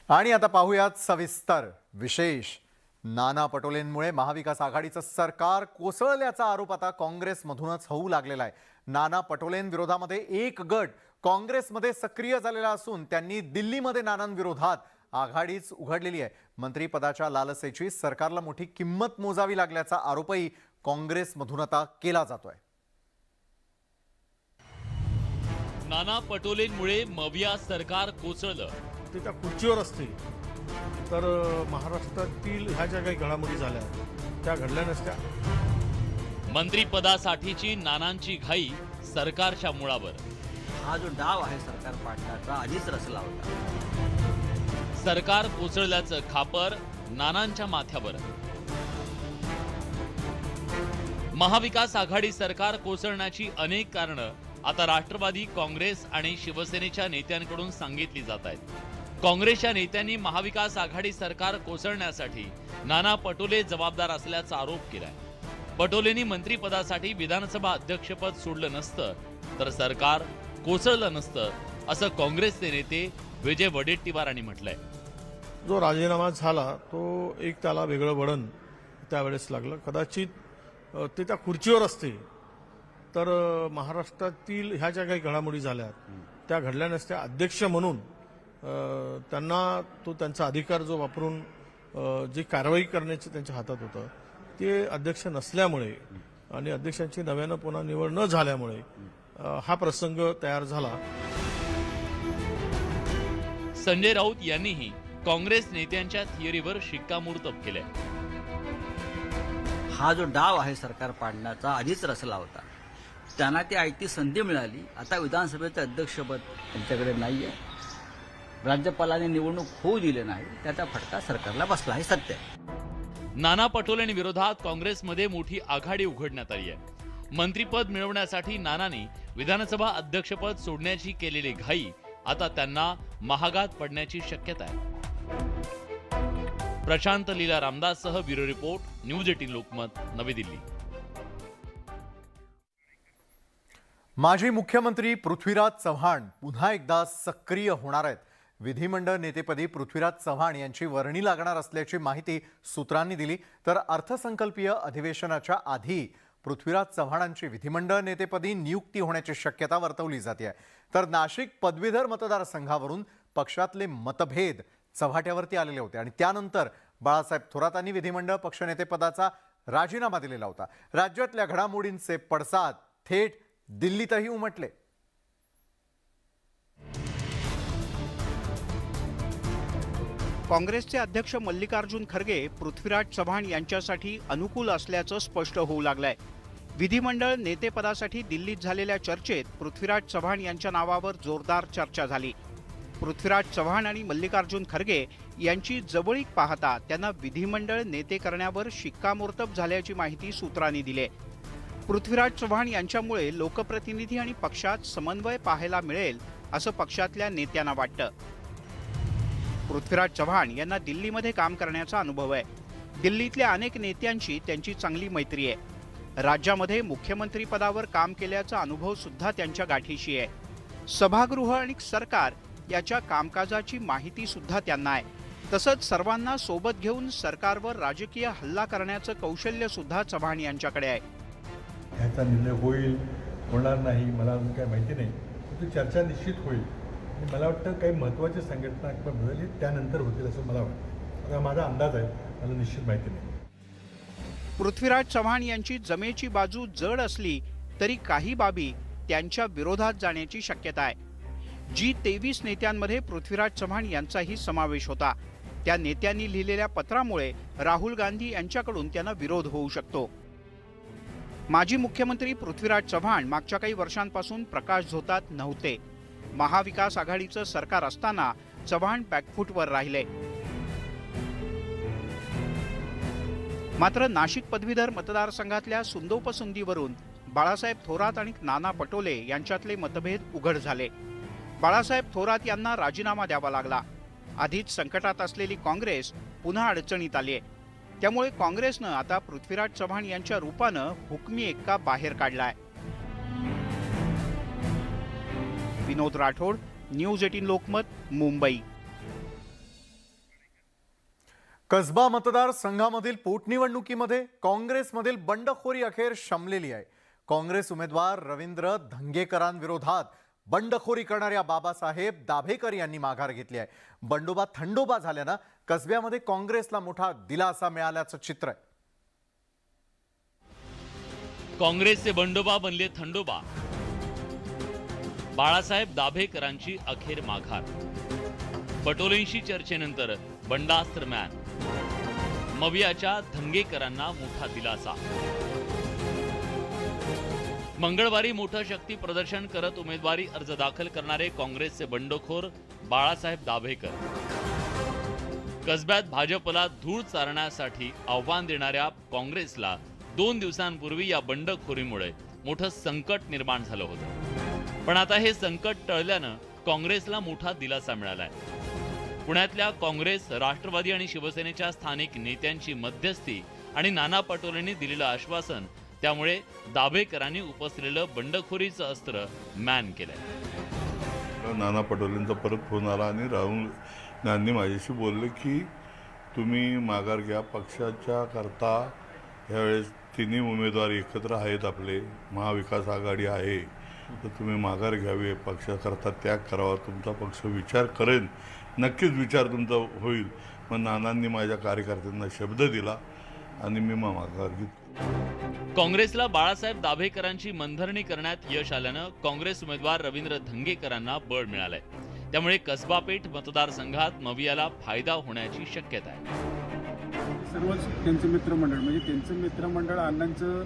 आणि आता पाहूयात सविस्तर विशेष। नाना पटोलेंमुळे महाविकास आघाडीचं सरकार कोसळल्याचा आरोप आता काँग्रेसमधूनच होऊ लागलेला आहे। नाना पटोलेंविरोधामध्ये एक गट काँग्रेसमध्ये सक्रिय झालेला असून त्यांनी दिल्लीमध्ये नानांविरोधात आघाडीच उघडलेली आहे। मंत्रिपदाच्या लालसेची सरकारला मोठी किंमत मोजावी लागल्याचा आरोपही काँग्रेसमधून आता केला जातोय। नाना पटोलेंमुळे मविया सरकार कोसळलं। ते त्या खुर्चीवर असते तर महाराष्ट्रातील ह्या ज्या काही घडामोडी झाल्या त्या घडल्या नसत्या। मंत्रिपदासाठीची नानांची घाई सरकारच्या मुळावर। हा जो डाव आहे सरकार पाडण्याचा आधीच रचला होता। सरकार कोसळल्याचं खापर नानांच्या माथ्यावर। महाविकास आघाडी सरकार कोसळण्याची अनेक कारणं आता राष्ट्रवादी काँग्रेस आणि शिवसेनेच्या नेत्यांकडून सांगितली जात आहेत। काँग्रेसच्या नेत्यांनी महाविकास आघाडी सरकार कोसळण्यासाठी नाना पटोले जबाबदार असल्याचा आरोप केलाय। पटोलेंनी मंत्रिपदासाठी विधानसभा अध्यक्षपद सोडलं नसतं तर सरकार कोसळलं नसतं, असं काँग्रेसचे नेते विजय वडेट्टीवार यांनी म्हटलंय। जो राजीनामा झाला तो एक त्याला वेगळं वळण त्यावेळेस लागलं। कदाचित ते त्या खुर्चीवर असते तर महाराष्ट्रातील ह्या ज्या काही घडामोडी झाल्या त्या घडल्या नसत्या। अध्यक्ष म्हणून त्यांना तो त्यांचा अधिकार जो वापरून जी कारवाई करण्याची त्यांच्या हातात होतं ते अध्यक्ष नसल्यामुळे आणि अध्यक्षांची नव्यानं पुन्हा निवड न झाल्यामुळे हा प्रसंग तयार झाला। संजय राऊत यांनीही काँग्रेस नेत्यांच्या थिअरीवर शिक्कामोर्तब केलंय। हा जो डाव आहे सरकार पाडण्याचा आधीच रचला होता। त्यांना ती आयती संधी मिळाली। आता विधानसभेचं अध्यक्षपद त्यांच्याकडे नाहीये। राज्यपालांनी निवडणूक होऊ दिली नाही, त्याचा फटका सरकारला बसला हे सत्य आहे। नाना पटोलेंविरोधात काँग्रेसमध्ये मोठी आघाडी उघडण्यात आली आहे। मंत्रिपद मिळवण्यासाठी नानांनी विधानसभा अध्यक्षपद सोडण्याची केलेली घाई आता त्यांना महागात पडण्याची शक्यता आहे। प्रशांत लीला रामदाससह ब्युरो रिपोर्ट, न्यूज 18 लोकमत, नवी दिल्ली। माजी मुख्यमंत्री पृथ्वीराज चव्हाण पुन्हा एकदा सक्रिय होणार आहेत। विधिमंडळ नेतेपदी पृथ्वीराज चव्हाण यांची वर्णी लागणार असल्याची माहिती सूत्रांनी दिली। तर अर्थसंकल्पीय अधिवेशनाच्या आधी पृथ्वीराज चव्हाणांची विधिमंडळ नेतेपदी नियुक्ती होण्याची शक्यता वर्तवली जाते। तर नाशिक पदवीधर मतदारसंघावरून पक्षातले मतभेद चव्हाट्यावरती आलेले होते आणि त्यानंतर बाळासाहेब थोरातांनी विधिमंडळ पक्षनेतेपदाचा राजीनामा दिलेला होता। राज्यातल्या घडामोडींचे पडसाद थेट दिल्लीतही उमटले। काँग्रेसचे अध्यक्ष मल्लिकार्जुन खरगे पृथ्वीराज चव्हाण यांच्यासाठी अनुकूल असल्याचं स्पष्ट होऊ लागलंय। विधिमंडळ नेतेपदासाठी दिल्लीत झालेल्या चर्चेत पृथ्वीराज चव्हाण यांच्या नावावर जोरदार चर्चा झाली। पृथ्वीराज चव्हाण आणि मल्लिकार्जुन खरगे यांची जवळीक पाहता त्यांना विधिमंडळ नेते करण्यावर शिक्कामोर्तब झाल्याची माहिती सूत्रांनी दिली। पृथ्वीराज चव्हाण यांच्यामुळे लोकप्रतिनिधी आणि पक्षात समन्वय पाहायला मिळेल असं पक्षातल्या नेत्यांना वाटतं। पृथ्वीराज चव्हाण यांना दिल्लीमध्ये काम करण्याचा अनुभव आहे। दिल्लीतल्या अनेक नेत्यांशी त्यांची चांगली मैत्री आहे। राज्यामध्ये मुख्यमंत्री पदावर काम केल्याचा अनुभव सुद्धा त्यांच्या गाठीशी आहे। सभागृह आणि सरकार याच्या कामकाजाची माहिती सुद्धा त्यांना आहे। तसंच सर्वांना सोबत घेऊन सरकारवर राजकीय हल्ला करण्याचं कौशल्य सुद्धा चव्हाण यांच्याकडे आहे। ह्याचा निर्णय होईल होणार नाही मला अजून काही माहिती नाही, परंतु चर्चा निश्चित होईल आणि मला वाटतं काही महत्त्वाचे संघटना किंवा बदल त्यानंतर होतील असं मला वाटतं। आता माझा अंदाज आहे, मला निश्चित माहिती नाही। पृथ्वीराज चव्हाण यांची जमेची बाजू जड असली तरी काही बाबी त्यांच्या विरोधात जाण्याची शक्यता आहे। G23 नेत्यांमध्ये पृथ्वीराज चव्हाण यांचाही समावेश होता। त्या नेत्यांनी लिहिलेल्या पत्रामुळे राहुल गांधी यांच्याकडून त्यांना विरोध होऊ शकतो। माजी मुख्यमंत्री पृथ्वीराज चव्हाण मागच्या काही वर्षांपासून प्रकाश झोतात नव्हते। महाविकास आघाडीचं सरकार असताना चव्हाण बॅकफूटवर राहिले। मात्र नाशिक पदवीधर मतदारसंघातल्या सुंदोपसुंदीवरून बाळासाहेब थोरात आणि नाना पटोले यांच्यातले मतभेद उघड झाले। बाळासाहेब थोरात यांना राजीनामा द्यावा लागला। आधीच संकटात असलेली काँग्रेस पुन्हा अडचणीत आली आहे। त्यामुळे काँग्रेसनं आता पृथ्वीराज चव्हाण यांच्या रूपानं हुकमी एक्का बाहेर काढलाय। विनोद राठोड, न्यूज 18 लोकमत, मुंबई। कसबा मतदारसंघामधील पोटनिवडणुकीमध्ये काँग्रेसमधील बंडखोरी अखेर शमलेली आहे. काँग्रेस उमेदवार रवींद्र धंगेकरांविरोधात बंडखोरी करणाऱ्या बाबासाहेब दाभेकर यांनी माघार घेतली आहे. बंडोबा थंडोबा झाल्यानं कसब्यामध्ये काँग्रेसला मोठा दिलासा मिळाल्याचं चित्र आहे. काँग्रेसचे बंडोबा बनले थंडोबा. बाळासाहेब दाभेकरांची अखेर माघार. पटोलेंशी चर्चेनंतर बंडास्त्र मॅन. मवियाच्या धंगेकरांना मोठा दिलासा. मंगळवारी मोठं शक्ती प्रदर्शन करत उमेदवारी अर्ज दाखल करणारे काँग्रेसचे बंडखोर बाळासाहेब दाभेकर. कसब्यात भाजपला धूळ चारण्यासाठी आव्हान देणाऱ्या काँग्रेसला 2 दिवसांपूर्वी या बंडखोरीमुळे मोठं संकट निर्माण झालं होतं. पण आता हे संकट टळल्यानं काँग्रेसला मोठा दिलासा मिळालाय. पुण्यातल्या काँग्रेस, राष्ट्रवादी आणि शिवसेनेच्या स्थानिक नेत्यांची मध्यस्थी आणि नाना पटोलेंनी दिलेलं आश्वासन, त्यामुळे दाभेकरांनी उपसलेलं बंडखोरीचं अस्त्र मॅन केलंय. नाना पटोलेंचा परत फोन आला आणि राहुल गांधी माझ्याशी बोलले की तुम्ही माघार घ्या. पक्षाच्या करता ह्यावेळेस तिन्ही उमेदवार एकत्र आहेत, आपले महाविकास आघाडी आहे, तर तुम्ही माघार घ्यावी, पक्षाकरता त्याग करावा, तुमचा पक्ष विचार करेल, नक्कीच विचार तुमचा होईल. मग नानांनी माझ्या कार्यकर्त्यांना शब्द दिला आणि मी माघार घेतली. काँग्रेसला बाळासाहेब दाभेकरांची मनधरणी करण्यात यश आल्यानं काँग्रेस उमेदवार रवींद्र धंगेकरांना बळ मिळालंय. त्यामुळे कसबा पेठ मतदारसंघात मवियाला फायदा होण्याची शक्यता आहे. सर्वच त्यांचं मित्रमंडळ, म्हणजे त्यांचं मित्रमंडळ अण्णांचं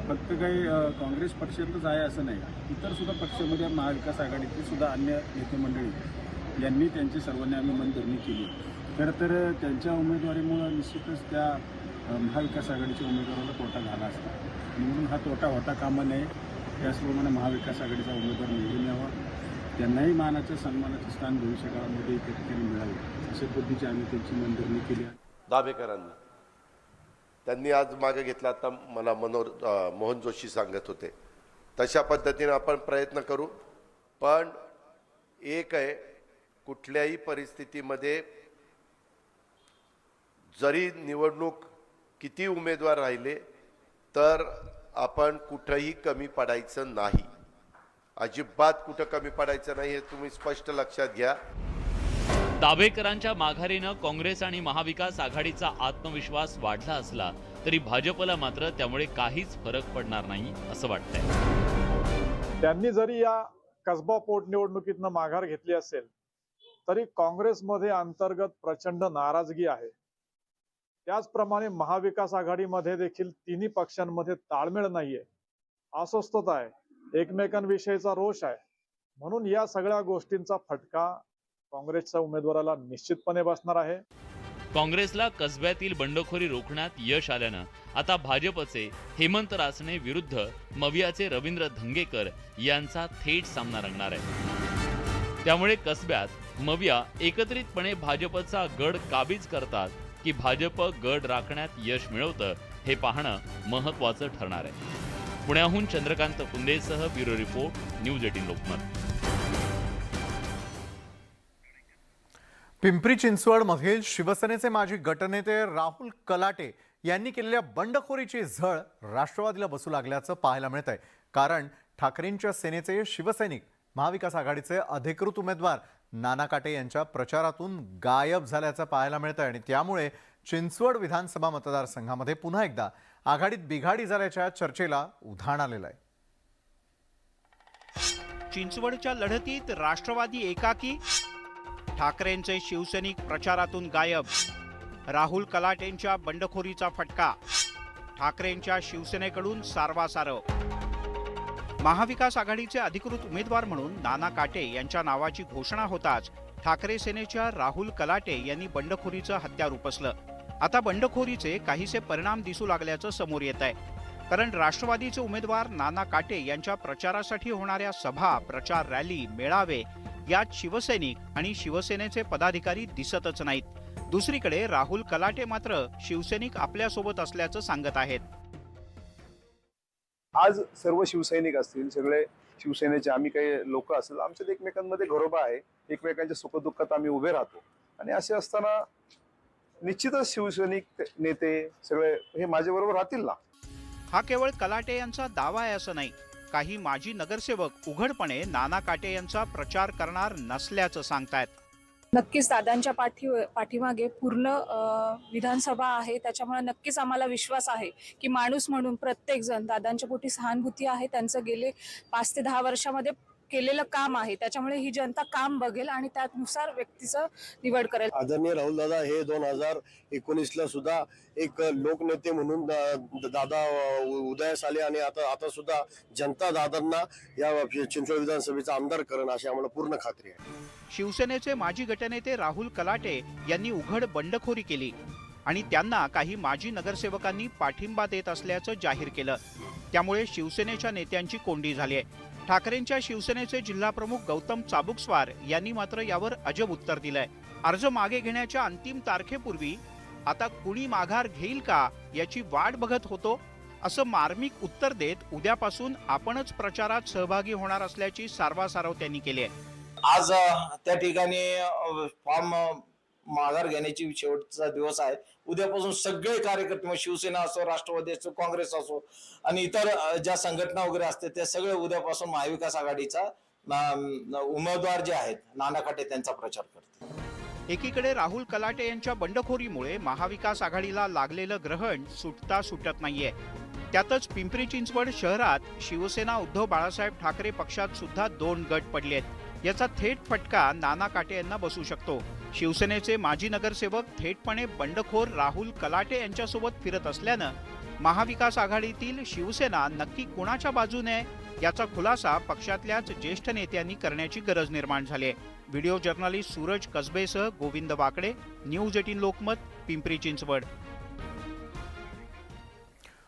फक्त काही काँग्रेस पक्षातच आहे असं नाही. इतर सुद्धा पक्षामध्ये महाविकास आघाडीतली सुद्धा अन्य नेते मंडळी यांनी त्यांची सर्वनियमी मनधरणी केली. खरं तर त्यांच्या उमेदवारीमुळं निश्चितच त्या महाविकास आघाडीच्या उमेदवाराला तोटा झाला असता, म्हणून हा तोटा होता कामा नये. त्याचप्रमाणे महाविकास आघाडीचा उमेदवार निवडून यावा, त्यांनाही मानाचं सन्मानाचं स्थान भविष्यकाळामध्ये त्या ठिकाणी मिळावं अशा पद्धतीची आम्ही त्यांची मनधरणी केली आहे. दाभेकरांनी त्यांनी आज मागे घेतला. आता मला मोहन जोशी सांगत होते तशा पद्धतीने आपण प्रयत्न करू. पण एक आहे, कुठल्याही परिस्थितीमध्ये जरी निवडणूक किती उमेदवार राहिले तर आपण कुठंही कमी पडायचं नाही. अजिबात कुठं कमी पडायचं नाही, हे तुम्ही स्पष्ट लक्षात घ्या. दाभेकरांच्या माघारीनं काँग्रेस आणि महाविकास आघाडीचा आत्मविश्वास वाढला असला तरी भाजपला मात्र त्यामुळे काहीच फरक पडणार नाही असं वाटतंय. त्यांनी जरी या कसबा पोटनिवडणुकीतनं माघार घेतली असेल तरी काँग्रेसमध्ये अंतर्गत प्रचंड नाराजगी आहे. त्याचप्रमाणे महाविकास आघाडीमध्ये देखील तिन्ही पक्षांमध्ये ताळमेळ नाहीये, अस्वस्थता आहे, एकमेकांविषयीचा रोष आहे. म्हणून या सगळ्या गोष्टींचा फटका काँग्रेसच्या उमेदवाराला निश्चितपणे बसणार आहे. काँग्रेसला कसब्यातील बंडखोरी रोखण्यात यश आल्यानं आता भाजपचे हेमंत रासने विरुद्ध मवियाचे रवींद्र धंगेकर यांचा थेट सामना रंगणार आहे. त्यामुळे कसब्यात मविया एकत्रितपणे भाजपचा गड काबीज करतात की भाजप गड राखण्यात यश मिळवतं, हे पाहणं महत्त्वाचं ठरणार आहे. पुण्याहून चंद्रकांत कुंदेसह bureau report, news 18 Lokmat. Pimpri चिंचवडमधील शिवसेनेचे माजी गटनेते राहुल कलाटे यांनी केलेल्या बंडखोरीची झळ राष्ट्रवादीला बसू लागल्याचं पाहायला मिळतंय. कारण ठाकरेंच्या सेनेचे शिवसैनिक महाविकास आघाडीचे अधिकृत उमेदवार नाना काटे यांच्या प्रचारातून गायब झाल्याचं पाहायला मिळतंय आणि त्यामुळे चिंचवड विधानसभा मतदारसंघामध्ये पुन्हा एकदा आघाडीत बिघाडी झाल्याच्या चर्चेला उधाण आलेलं आहे. चिंचवडच्या लढतीत राष्ट्रवादी एकाकी, ठाकरेंचे शिवसैनिक प्रचारातून गायब. राहुल कलाटेंच्या बंडखोरीचा फटका, ठाकरेंच्या शिवसेनेकडून सारवासारव. महाविकास आघाडीचे अधिकृत उमेदवार म्हणून नाना काटे यांच्या नावाची घोषणा होताच ठाकरे सेनेच्या राहुल कलाटे यांनी बंडखोरीचं हत्यार उपसलं. आता बंडखोरीचे काहीसे परिणाम दिसू लागल्याचं समोर येत आहे. कारण राष्ट्रवादीचे उमेदवार नाना काटे यांच्या प्रचारासाठी होणाऱ्या सभा, प्रचार रॅली, मेळावे यात शिवसैनिक आणि शिवसेनेचे पदाधिकारी दिसतच नाहीत. दुसरीकडे राहुल कलाटे मात्र शिवसैनिक आपल्यासोबत असल्याचं सांगत आहेत. आज सर्व शिवसैनिक असतील, सगळे शिवसेनेचे आम्ही काही लोक असेल, आमच्यात एकमेकांमध्ये घरोबा आहे, एकमेकांच्या सुखदुःखात आम्ही उभे राहतो. आणि असे असताना निश्चितच शिवसैनिक नेते सगळे हे माझ्याबरोबर राहतील ना. हा केवळ कलाटे यांचा दावा आहे असं नाही. काही माजी नगरसेवक उघडपणे नाना काटे यांचा प्रचार करणार नसल्याचं सांगतायत. नक्कीच दादांच्या पाठीमागे पूर्ण विधानसभा आहे. त्याच्यामुळे नक्कीच आम्हाला विश्वास आहे की माणूस म्हणून प्रत्येक जण दादांच्या पोटी सहानुभूती आहे. त्यांचं गेले 5 ते 10 वर्षामध्ये केलेलं काम आहे. त्याच्यामुळे ही जनता काम बघेल आणि त्यानुसार व्यक्तीचं निवड करेल. आदरणीय राहुल दादा हे 2019ला सुद्धा एक लोकनेते म्हणून दादा उदयास आले आणि आता सुद्धा जनता दादांना या चिंचवड विधानसभेचा आमदार करेल अशी आम्हाला पूर्ण खात्री आहे. शिवसेनेचे माजी गटनेते राहुल कलाटे यांनी उघड बंडखोरी केली आणि त्यांना काही माजी नगरसेवकांनी पाठिंबा देत असल्याचं जाहीर केलं. त्यामुळे शिवसेनेच्या नेत्यांची कोंडी झाली आहे. ठाकरेंच्या शिवसेनेचे जिल्हाप्रमुख गौतम चाबुकस्वार यांनी मात्र यावर अजब उत्तर दिलंय. अर्ज मागे घेण्याच्या अंतिम तारखेपूर्वी आता कुणी माघार घेईल का याची वाट बघत होतो असं मार्मिक उत्तर देत उद्यापासून आपणच प्रचारात सहभागी होणार असल्याची सारवासारव त्यांनी केली आहे. आज त्या ठिकाणी फॉर्म माघार घेण्याची शेवटचा दिवस आहे. उद्यापासून सगळे कार्यकर्ते मग शिवसेना असो, राष्ट्रवादी असो, काँग्रेस असो आणि इतर ज्या संघटना वगैरे असते त्या सगळे उद्यापासून महाविकास आघाडीचा उमेदवार जे आहेत नाना काटे त्यांचा प्रचार करतील. एकीकडे राहुल कलाटे यांच्या बंडखोरीमुळे महाविकास आघाडीला लागलेलं ग्रहण सुटता सुटत नाहीये. त्यातच पिंपरी चिंचवड शहरात शिवसेना उद्धव बाळासाहेब ठाकरे पक्षात सुद्धा 2 गट पडलेत. याचा थेट फटका नाना काटे यांना बसू शकतो. शिवसेनेचे माजी नगरसेवक थेटपणे बंडखोर राहुल कलाटे यांच्यासोबत फिरत असल्यानं महाविकास आघाडीतील शिवसेना नक्की कोणाच्या बाजूने याचा खुलासा पक्षातल्याच ज्येष्ठ नेत्यांनी करण्याची गरज निर्माण झाली आहे. व्हिडिओ जर्नलिस्ट सूरज कसबेसह गोविंद वाकडे, न्यूज 18 लोकमत, पिंपरी चिंचवड.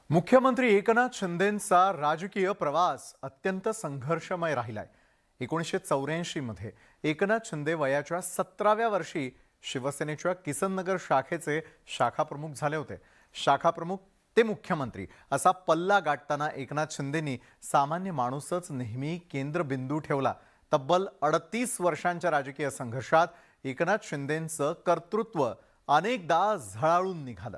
मुख्यमंत्री एकनाथ शिंदेंचा राजकीय प्रवास अत्यंत संघर्षमय राहिलाय. 1984 मध्ये एकनाथ शिंदे वयाच्या 17व्या वर्षी शिवसेनेच्या किसननगर शाखेचे शाखाप्रमुख झाले होते. शाखाप्रमुख ते मुख्यमंत्री असा पल्ला गाठताना एकनाथ शिंदेंनी सामान्य माणूसच नेहमी केंद्रबिंदू ठेवला. तब्बल 38 वर्षांच्या राजकीय संघर्षात एकनाथ शिंदेंचं कर्तृत्व अनेकदा झळाळून निघालं.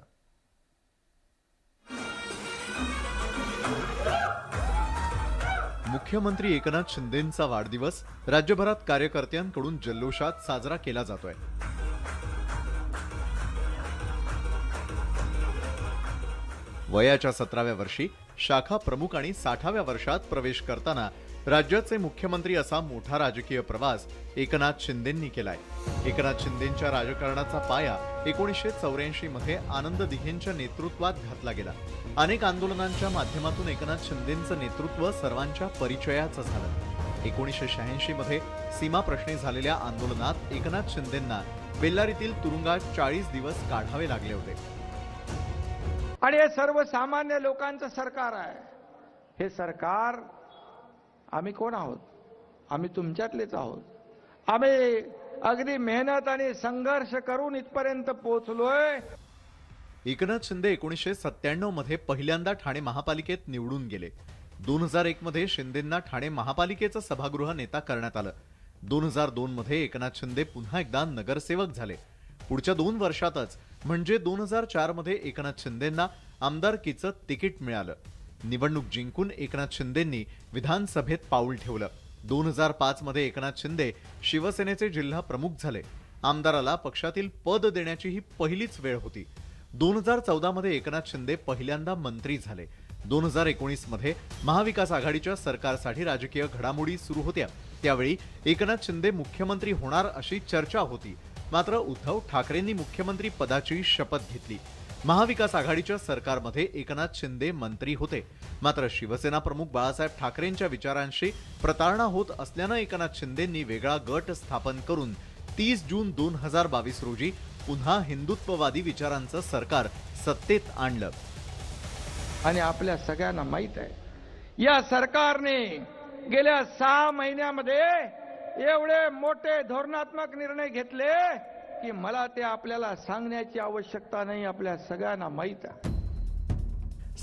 मुख्यमंत्री एकनाथ शिंदेंचा वाढदिवस राज्यभरात कार्यकर्त्यांकडून जल्लोषात साजरा केला जातोय. वयाच्या 17व्या वर्षी शाखा प्रमुख आणि 60व्या वर्षात प्रवेश करताना राज्याचे मुख्यमंत्री असा मोठा राजकीय प्रवास एकनाथ शिंदेंनी केलाय. एकनाथ शिंदेंच्या राजकारणाचा पाया 1984 मध्ये आनंद दिघेंच्या नेतृत्वात घातला गेला. अनेक आंदोलनांच्या माध्यमातून एकनाथ शिंदेंचं नेतृत्व सर्वांच्या परिचयाचं झालं. 1986 मध्ये सीमाप्रश्नी झालेल्या आंदोलनात एकनाथ शिंदेंना बेल्लारीतील तुरुंगात 40 दिवस काढावे लागले होते. आणि हे सर्वसामान्य लोकांचं सरकार आहे. हे सरकार आम्ही कोण आहोत? आम्ही तुमच्यातलेच आहोत. आम्ही अगदी मेहनत आणि संघर्ष करून इथपर्यंत पोहोचलोय. एकनाथ शिंदे 1997 मध्ये पहिल्यांदा ठाणे महापालिकेत निवडून गेले. 2001 मध्ये शिंदेंना ठाणे महापालिकेचं सभागृह नेता करण्यात आलं. 2002 मध्ये एकनाथ शिंदे पुन्हा एकदा नगरसेवक झाले. पुढच्या 2 वर्षातच म्हणजे 2004 मध्ये एकनाथ शिंदेंना आमदारकीचं तिकीट मिळालं. निवडणूक जिंकून एकनाथ शिंदेंनी विधानसभेत पाऊल ठेवलं. 2005 मध्ये एकनाथ शिंदे शिवसेनेचे जिल्हा प्रमुख झाले. आमदाराला पक्षातील पद देण्याची ही पहिलीच वेळ होती. 2014 मध्ये एकनाथ शिंदे पहिल्यांदा मंत्री झाले. 2019 मध्ये महाविकास आघाडीच्या सरकारसाठी राजकीय घडामोडी सुरू होत्या. त्यावेळी एकनाथ शिंदे मुख्यमंत्री होणार अशी चर्चा होती. मात्र उद्धव ठाकरेंनी मुख्यमंत्री पदाची शपथ घेतली. महाविकास आघाडीच्या सरकारमध्ये एकनाथ शिंदे मंत्री होते. मात्र शिवसेना प्रमुख बाळासाहेब ठाकरेंच्या विचारांशी प्रतारणा होत असल्यानं एकनाथ शिंदेंनी वेगळा गट स्थापन करून 30 जून 2022 रोजी पुन्हा हिंदुत्ववादी विचारांचं सरकार सत्तेत आणलं. आणि आपल्या सगळ्यांना माहित आहे या सरकारने गेल्या 6 महिन्यामध्ये एवढे मोठे धोरणात्मक निर्णय घेतले की मला ते आपल्याला सांगण्याची आवश्यकता नाही. आपल्या सगळ्यांना माहित आहे.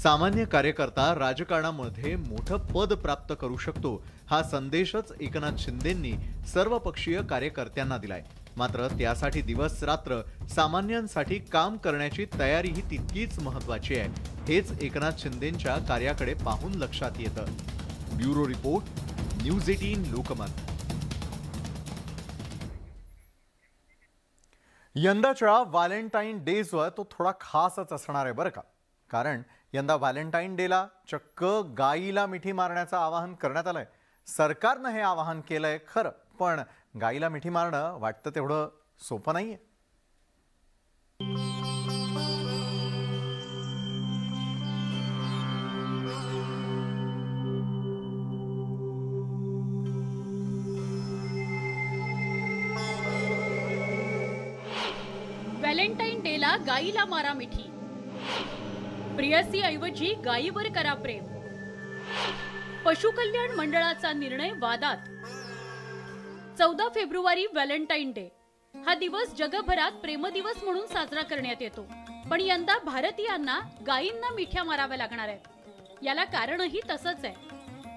सामान्य कार्यकर्ता राजकारणामध्ये मोठं पद प्राप्त करू शकतो हा संदेशच एकनाथ शिंदेंनी सर्वपक्षीय कार्यकर्त्यांना दिलाय. मात्र त्यासाठी दिवस रात्र सामान्यांसाठी काम करण्याची तयारीही तितकीच महत्वाची आहे. हेच एकनाथ शिंदेंच्या कार्याकडे पाहून लक्षात येतं. Bureau report, news 18 Lokmat. यंदाच्या व्हॅलेंटाईन डेजवर तो थोडा खासच असणार आहे बरं का. कारण यंदा व्हॅलेंटाईन डेला चक्क गाईला मिठी मारण्याचं आवाहन करण्यात आलंय. सरकारनं हे आवाहन केलंय खरं, पण गाईला मिठी मारणं वाटतं तेवढं सोपं नाहीये. व्हॅलेंटाईन डेला गाईला मारा मिठी, प्रियसी ऐवजी गायीवर करा प्रेम. पशुकल्याण मंडळाचा निर्णय वादात. 14 फेब्रुवारी व्हॅलेंटाईन डे हा दिवस जगभरात प्रेमदिवस म्हणून साजरा करण्यात येतो. पण यंदा भारतीयांना गायींना मिठ्या माराव्या लागणार आहेत. याला कारणही तसंच आहे.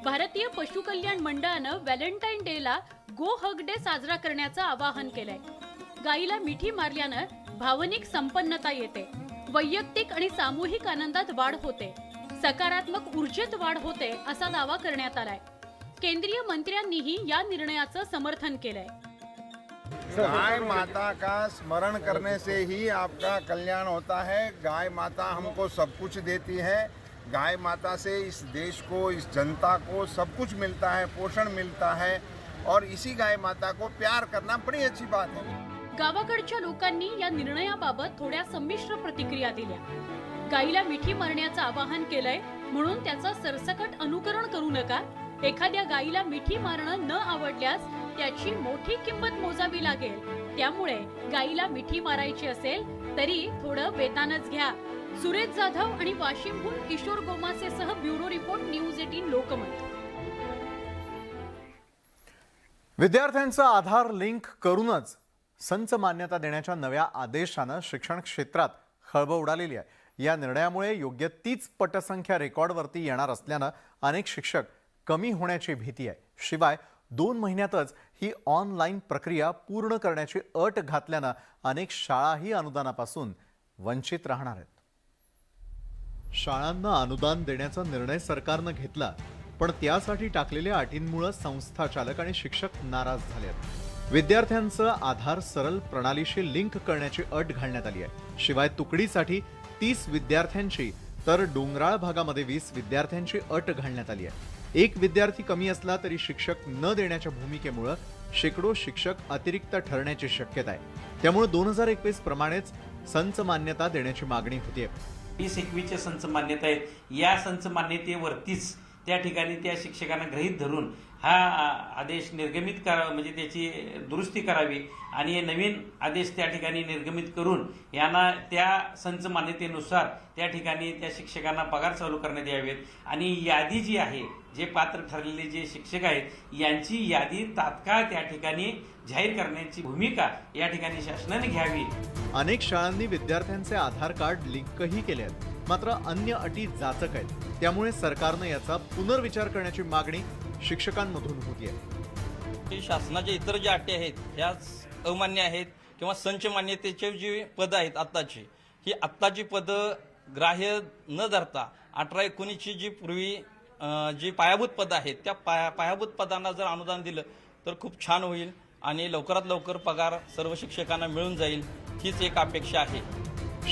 भारतीय पशुकल्याण मंडळानं व्हॅलेंटाईन डेला गो हग डे साजरा करण्याचं आवाहन केलंय. गायीला मिठी मारल्यानं भावनिक संपन्नता येते, वैयक्तिक आणि सामूहिक आनंदात वाढ होते, सकारात्मक ऊर्जेत वाढ होते असा दावा करण्यात आलाय. केंद्रीय मंत्र्यांनीही या निर्णयाचं समर्थन केलंय. गाय माता का स्मरण करने से ही आपका कल्याण होता है. गाय माता हमको सब कुछ देती है. गाय माता से इस देश को, इस जनता को सब कुछ मिलता है, पोषण मिलता है, और इसी गाय माता को प्यार करना बड़ी अच्छी बात है. गावाकडच्या लोकांनी या निर्णयाबाबत थोड्या संमिश्र प्रतिक्रिया दिल्या. गाईला मिठी मारण्याचं आवाहन केलंय म्हणून त्याचं सरसकट अनुकरण करू नका. एखाद्या गाईला मिठी मारणं न आवडल्यास त्याची मोठी किंमत मोजावी लागेल. त्यामुळे गाईला मिठी मारायची असेल तरी थोडं वेतानच घ्या. सुरेश जाधव आणि वाशिमहून किशोर गोमासेसह ब्युरो रिपोर्ट, न्यूज 18 लोकमत. विद्यार्थ्यांचा आधार लिंक करूनच संच मान्यता देण्याच्या नव्या आदेशानं शिक्षण क्षेत्रात खळबळ उडालेली आहे. या निर्णयामुळे योग्य तीच पटसंख्या रेकॉर्डवरती येणार असल्यानं अनेक शिक्षक कमी होण्याची भीती आहे. शिवाय 2 महिन्यातच ही ऑनलाईन प्रक्रिया पूर्ण करण्याची अट घातल्यानं अनेक शाळाही अनुदानापासून वंचित राहणार आहेत. शाळांना अनुदान देण्याचा निर्णय सरकारनं घेतला, पण त्यासाठी टाकलेल्या अटींमुळे संस्था चालक आणि शिक्षक नाराज झाले आहेत. विद्यार्थ्यांचं आधार सरळ प्रणालीशी लिंक करण्याची अट घालण्यात आली आहे. शिवाय तुकडीसाठी 30 विद्यार्थ्यांची तर डोंगराळ भागामध्ये 20 विद्यार्थ्यांची अट घालण्यात आली आहे. एक विद्यार्थी कमी असला तरी शिक्षक न देण्याच्या भूमिकेमुळे शेकडो शिक्षक अतिरिक्त ठरण्याची शक्यता आहे. त्यामुळे 2021 प्रमाणेच संच मान्यता देण्याची मागणी होती. 20-21 संच मान्यता आहेत. या संच मान्यतेवरतीच त्या ठिकाणी त्या शिक्षकांना गृहीत धरून हा आदेश निर्गमित करा, म्हणजे त्याची दुरुस्ती करावी आणि नवीन आदेश त्या ठिकाणी निर्गमित करून यांना त्या संच मान्यतेनुसार त्या ठिकाणी त्या शिक्षकांना पगार चालू करण्यात यावेत. आणि यादी जी आहे, जे पात्र ठरलेले जे शिक्षक आहेत यांची यादी तात्काळ त्या ठिकाणी जाहीर करण्याची भूमिका या ठिकाणी शासनाने घ्यावी. अनेक शाळांनी विद्यार्थ्यांचे आधार कार्ड लिंकही केले आहेत, मात्र अन्य अटी जाचक आहेत. त्यामुळे सरकारनं याचा पुनर्विचार करण्याची मागणी शिक्षकांमधून होतीये. शासनाच्या इतर ज्या अटी आहेत ह्याच अमान्य आहेत किंवा संच मान्यतेचे जी पदं आहेत आत्ताची, ही आत्ताची पदं ग्राह्य न धरता 18-19ची जी पूर्वी जी पायाभूत पदं आहेत त्या पायाभूत पदांना जर अनुदान दिलं तर खूप छान होईल आणि लवकरात लवकर पगार सर्व शिक्षकांना मिळून जाईल, हीच एक अपेक्षा आहे.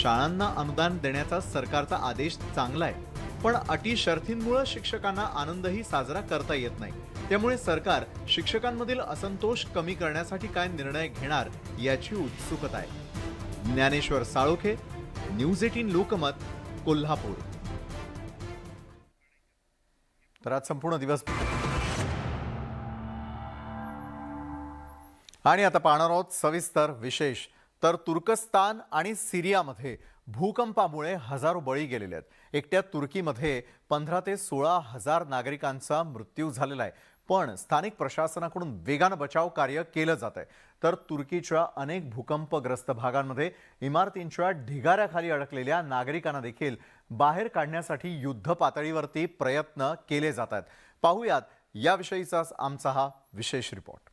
शाळांना अनुदान देण्याचा सरकारचा आदेश चांगला आहे, पण अटी शर्थींमुळे शिक्षकांना आनंदही साजरा करता येत नाही. त्यामुळे सरकार शिक्षकांमधील असंतोष कमी करण्यासाठी काय निर्णय घेणार याची उत्सुकता आहे. ज्ञानेश्वर साळोखे, न्यूज 18 लोकमत, कोल्हापूर. तर आज संपूर्ण दिवस आणि आता पाहणार आहोत सविस्तर विशेष. तर तुर्कस्तान आणि सिरियामध्ये भूकंपामुळे हजारो बळी गेलेले आहेत. एकट्या तुर्कीमध्ये 15 ते 16 हजार नागरिकांचा मृत्यू झालेला आहे. पण स्थानिक प्रशासनाकडून वेगानं बचाव कार्य केलं जात आहे. तर तुर्कीच्या अनेक भूकंपग्रस्त भागांमध्ये इमारतींच्या ढिगाऱ्याखाली अडकलेल्या नागरिकांना देखील बाहेर काढण्यासाठी युद्ध पातळीवरती प्रयत्न केले जात आहेत. पाहूयात याविषयीचा आमचा हा विशेष रिपोर्ट.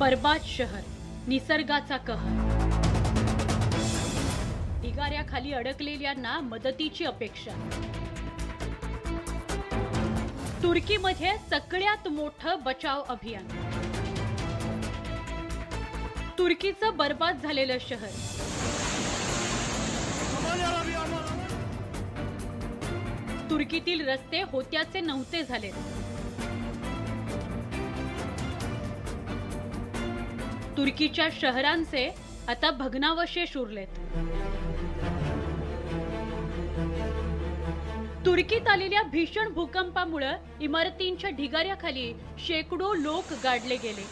बर्बाद शहर, निसर्गाचा कहर, ढिगाऱ्याखाली अडकलेल्यांना मदतीची अपेक्षा. तुर्कीमध्ये सगळ्यात मोठं बचाव अभियान. तुर्कीचं बर्बाद झालेलं शहर. तुर्कीतील रस्ते होत्याचे नव्हते झाले. तुर्कीच्या शहरांचे आता भग्नावशेष उरलेत. तुर्कीत आलेल्या भीषण भूकंपामुळे इमारतींच्या ढिगाऱ्याखाली शेकडो लोक गाडले गेले.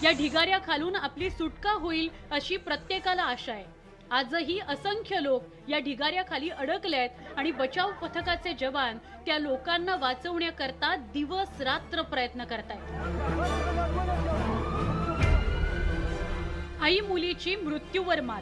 या ढिगाऱ्याखालून आपली सुटका होईल अशी प्रत्येकाला आशा आहे. आजही असंख्य लोक या ढिगाऱ्याखाली अडकलेत आणि बचाव पथकाचे जवान त्या लोकांना वाचवण्याकरता दिवस रात्र प्रयत्न करतायत. आई मुलीची मृत्यूवर मात.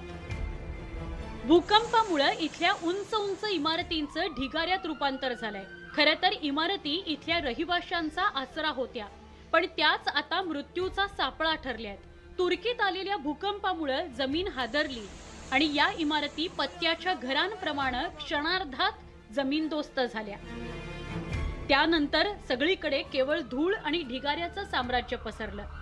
भूकंपामुळे इथल्या उंच उंच इमारतींचं ढिगाऱ्यात रूपांतर झालंय. खरं तर इमारती इथल्या रहिवाशांचा आसरा होत्या, पण त्याच आता मृत्यूचा सापळा ठरल्यात. तुर्कीत आलेल्या भूकंपामुळे जमीन हादरली आणि या इमारती पत्त्याच्या घरांप्रमाणे क्षणार्धात जमीनदोस्त झाल्या. त्यानंतर सगळीकडे केवळ धूळ आणि ढिगाऱ्याचं साम्राज्य पसरलं.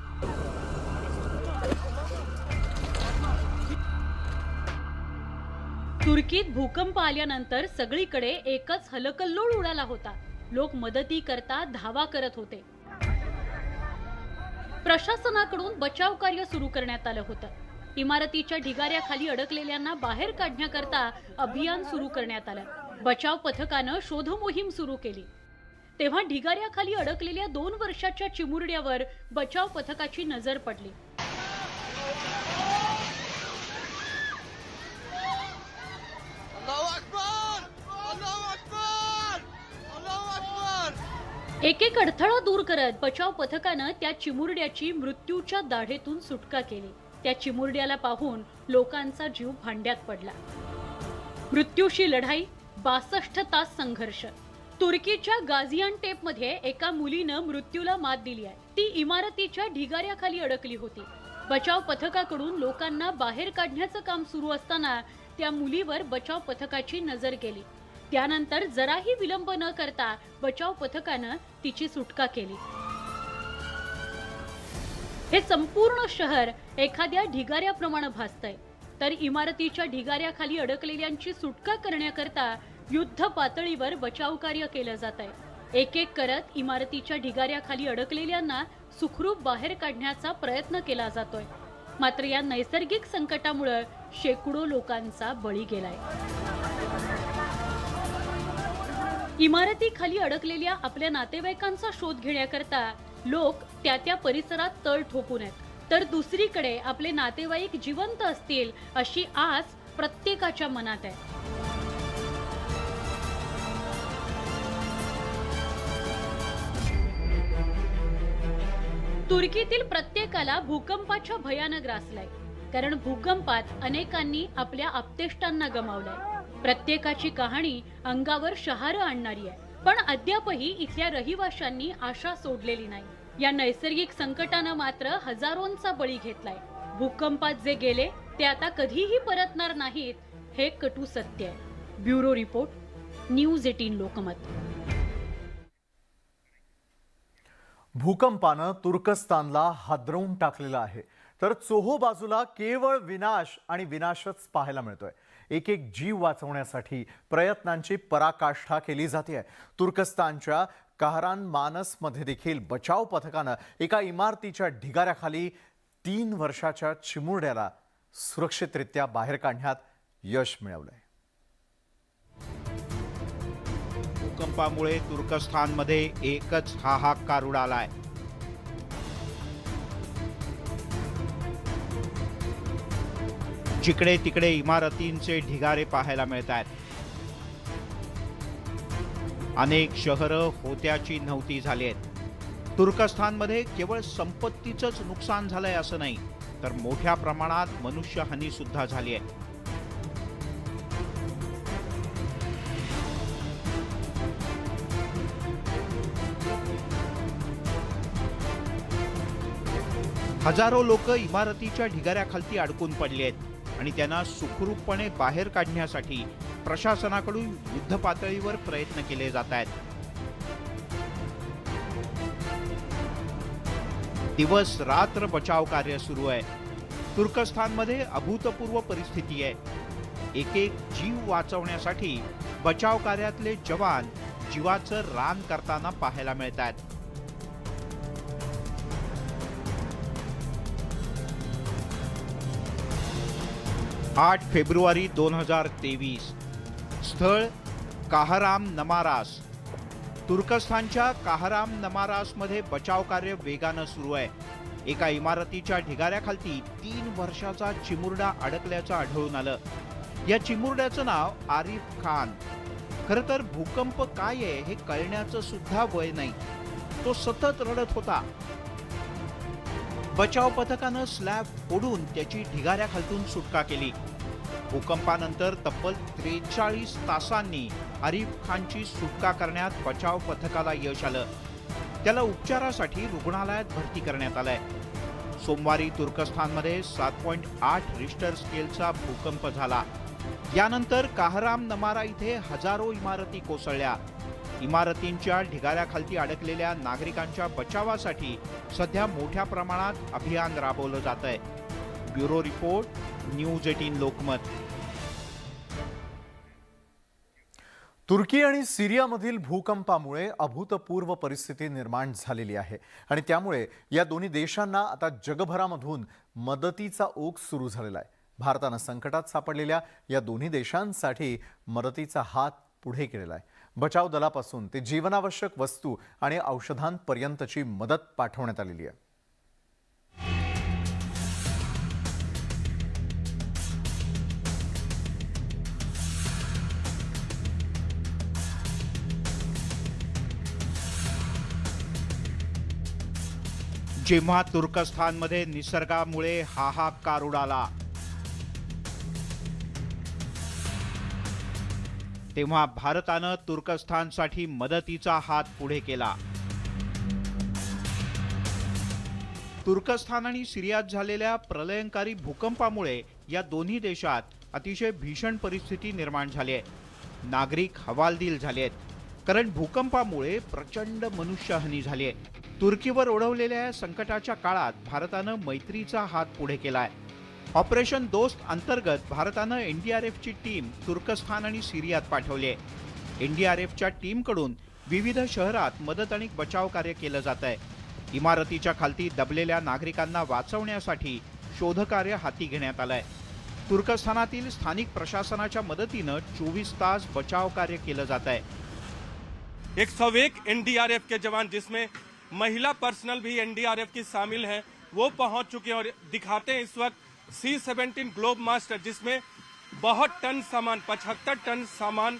तुर्कीत भूकंप आल्यानंतर सगळीकडे एकच हलकल्लोळ उडाला होता. लोक मदती करता धावा करत होते. प्रशासनाकडून बचाव कार्य सुरू करण्यात आलं होतं. इमारतीच्या ढिगाऱ्याखाली अडकलेल्यांना बाहेर काढण्याकरता अभियान सुरू करण्यात आलं. बचाव पथकानं शोध मोहीम सुरू केली. तेव्हा ढिगाऱ्याखाली अडकलेल्या 2 वर्षाच्या चिमुरड्यावर बचाव पथकाची नजर पडली. एक एक अडथळा दूर करत बचाव पथकानं त्या चिमुरड्याची मृत्यूच्या दाढेतून सुटका केली. त्या चिमुरड्याला पाहून लोकांचा जीव भांड्यात पडला. मृत्यूशी लढाई, 62 तास संघर्ष. तुर्कीच्या गाझियान्टेपमध्ये एका मुलीनं मृत्यूला मात दिली आहे. ती इमारतीच्या ढिगाऱ्याखाली अडकली होती. बचाव पथकाकडून लोकांना बाहेर काढण्याचं काम सुरू असताना त्या मुलीवर बचाव पथकाची नजर गेली. त्यानंतर जराही विलंब न करता बचाव पथकानं तिची सुटका केली. हे संपूर्ण शहर एखाद्या ढिगाऱ्याप्रमाणे भासतंय, तर इमारतीच्या ढिगाऱ्याखाली अडकलेल्यांची सुटका करण्याकरता युद्ध पातळीवर बचाव कार्य केलं जात आहे. एक एक करत इमारतीच्या ढिगाऱ्याखाली अडकलेल्यांना सुखरूप बाहेर काढण्याचा प्रयत्न केला जातोय. मात्र या नैसर्गिक संकटामुळे शेकडो लोकांचा बळी गेलाय. इमारतीखाली अडकलेल्या आपल्या नातेवाईकांचा शोध घेण्याकरता लोक त्या परिसरात तळ ठोकून आहेत, तर दुसरीकडे आपले नातेवाईक जिवंत असतील अशी आस प्रत्येकाच्या मनात आहे. तुर्कीतील प्रत्येकाला भूकंपाच्या भयानं ग्रासलाय. कारण भूकंपात अनेकांनी आपल्या आप्तेष्टांना गमावलंय. प्रत्येकाची कहाणी अंगावर शहारं आणणारी आहे. पण अद्यापही इथल्या रहिवाशांनी आशा सोडलेली नाही. या नैसर्गिक संकटानं मात्र हजारोंचा बळी घेतलाय. भूकंपात जे गेले ते आता कधीही परतणार नाहीत, हे कटू सत्य आहे. Bureau report, news 18 Lokmat. भूकंपानं तुर्कस्तानला हादरवून टाकलेलं आहे, तर चोहो बाजूला केवळ विनाश आणि विनाशच पाहायला मिळतोय. एक एक जीव वाचवण्यासाठी प्रयत्नांची पराकाष्ठा केली जाते. तुर्कस्तानच्या कहरानमानसमध्ये देखील बचाव पथकानं एका इमारतीच्या ढिगाऱ्याखाली 3 वर्षाच्या चिमुरड्याला सुरक्षितरित्या बाहेर काढण्यात यश मिळवलंय. भूकंपामुळे तुर्कस्थानमध्ये एकच हाहाकार उडालाय. जिकडे तिकडे इमारतींचे ढिगारे पाहायला मिळत आहेत. अनेक शहरं होत्याची नव्हती झाली आहेत. तुर्कस्थानमध्ये केवळ संपत्तीचंच नुकसान झालंय असं नाही, तर मोठ्या प्रमाणात मनुष्यहानी सुद्धा झाली आहे. हजारो लोक इमारतीच्या ढिगाऱ्याखाली अडकून पडले आहेत आणि त्यांना सुखरूपपणे बाहेर काढण्यासाठी प्रशासनाकडून युद्धपातळीवर प्रयत्न केले जात आहेत. दिवस रात्र बचाव कार्य सुरू आहे. तुर्कस्थानमध्ये अभूतपूर्व परिस्थिती आहे. एक एक जीव वाचवण्यासाठी बचाव कार्यातले जवान जीवाचं रान करताना पाहायला मिळत आहेत. आठ फेब्रुवारी 2023. स्थळ काहराम नमारास. तुर्कस्थानच्या काहराम नमारासमध्ये बचाव कार्य वेगानं सुरू आहे. एका इमारतीच्या ढिगाऱ्याखाली 3 वर्षाचा चिमुरडा अडकल्याचं आढळून आलं. या चिमुरड्याचं नाव आरिफ खान. खरं तर भूकंप काय आहे हे कळण्याचं सुद्धा वय नाही. तो सतत रडत होता. बचाव पथकानं स्लॅब फोडून त्याची ढिगाऱ्याखालून सुटका केली. भूकंपानंतर तब्बल 43 तासांनी आरिफ खानची सुटका करण्यात बचाव पथकाला यश आलं. त्याला उपचारासाठी रुग्णालयात भरती करण्यात आलंय. सोमवारी तुर्कस्थानमध्ये 7.8 रिश्टर स्केलचा भूकंप झाला. यानंतर काहराम नमारा इथे हजारो इमारती कोसळल्या. इमारतींच्या ढिगाऱ्याखाली अडकलेल्या नागरिकांच्या बचावासाठी सध्या मोठ्या प्रमाणात अभियान राबवलं जात आहे. Bureau report, news 18 Lokmat. तुर्की आणि सिरियामधील भूकंपामुळे अभूतपूर्व परिस्थिती निर्माण झालेली आहे आणि त्यामुळे या दोन्ही देशांना आता जगभरामधून मदतीचा ओघ सुरू झालेला आहे. भारतानं संकटात सापडलेल्या या दोन्ही देशांसाठी मदतीचा हात पुढे केलेला आहे. बचाव दलापासून ते जीवनावश्यक वस्तू आणि औषधांपर्यंतची मदत पाठवण्यात आलेली आहे. जेव्हा तुर्कस्थानमध्ये निसर्गामुळे हाहाकार उडाला तेव्हा भारतानं तुर्कस्थानसाठी मदतीचा हात पुढे केला. तुर्कस्थान आणि सिरियात झालेल्या प्रलयंकारी भूकंपामुळे या दोन्ही देशात अतिशय भीषण परिस्थिती निर्माण झाली आहे. नागरिक हवालदिल झाले आहेत कारण भूकंपामुळे प्रचंड मनुष्यहानी झाली आहे. तुर्कीवर ओढवलेल्या संकटाच्या काळात भारतानं मैत्रीचा हात पुढे केलाय. ऑपरेशन दोस्त अंतर्गत भारतानं एनडीआरएफची टीम तुर्कस्थान आणि सिरियात पाठवली आहे. एनडीआरएफच्या टीमकडून विविध शहरात मदत आणि बचाव कार्य केलं जात आहे. इमारतीच्या खालती दबलेल्या नागरिकांना वाचवण्यासाठी शोधकार्य हाती घेण्यात आलंय. तुर्कस्थानातील स्थानिक प्रशासनाच्या मदतीनं 24 तास बचाव कार्य केलं जात आहे. 101 एनडीआरएफ के जवान जिसमें महिला पर्सनल भी एनडीआरएफ की शामिल है वो पहुंच चुके हैं और दिखाते हैं इस वक्त C-17 ग्लोब मास्टर जिसमें बहुत टन सामान 75 टन सामान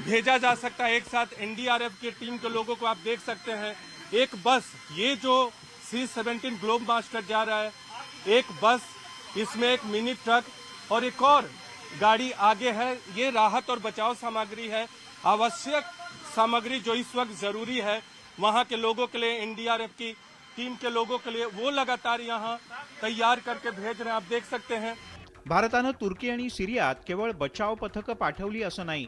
भेजा जा सकता है एक साथ. एनडीआरएफ की टीम के लोगों को आप देख सकते हैं. एक बस, ये जो C-17 ग्लोब मास्टर जा रहा है, एक बस, इसमें एक मिनी ट्रक और एक और गाड़ी आगे है. ये राहत और बचाव सामग्री है, आवश्यक सामग्री जो इस वक्त जरूरी है वहां के लोगों के लिए, एनडीआरएफ की टीम के लोगों के लिए, वो लगातार यहाँ तैयार करके भेज रहे हैं. आप देख सकते हैं. भारतानं तुर्की आणि सिरियात केवळ बचाव पथकं पाठवली असं नाही